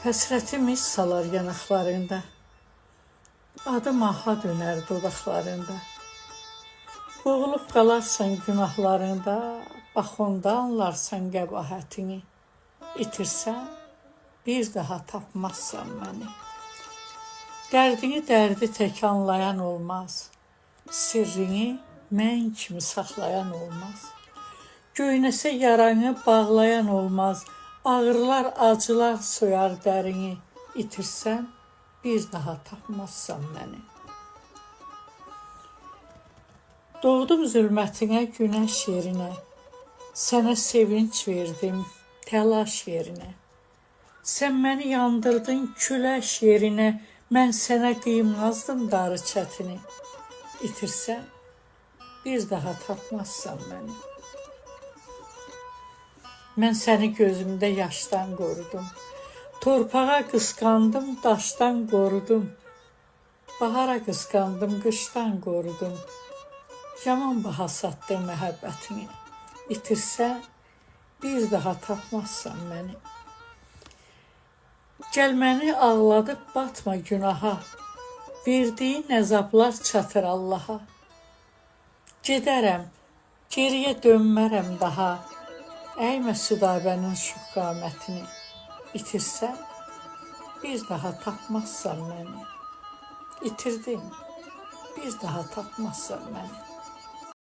Həsrətim iz salar yanaqlarında, adım aha dönər dodaqlarında. Boğulub qalarsan günahlarında, bax onda anlarsan qəbahətini. İtirsən, bir daha tapmazsan məni. Dərdini dərdi tək anlayan olmaz, sirrini mən kimi saxlayan olmaz. Göynəsə yaranı bağlayan olmaz, ağrılar, acılar soyar dərini. İtirsən, bir daha tapmazsan məni. Doğdum zülmətinə, günəş yerinə, sənə sevinç verdim, təlaş yerinə. Sən məni yandırdın küləş yerinə, mən sənə qıymazdım darı çətini. İtirsən, bir daha tapmazsan məni. Mən səni gözümdə yaşdan qorudum, torpağa qısqandım, daşdan qorudum. Bahara qısqandım, qışdan qorudum. Yaman baha satdın məhəbbətini. İtirsən, bir daha tapmazsan məni. Gəl məni ağladıb batma günaha, verdiyin əzablar çatır Allaha. Gedərəm, geriyə dönmərəm daha, əymə Südabənin şux qamətini. İtirsən, bir daha tapmazsan məni. İtirdin, bir daha tapmazsan məni.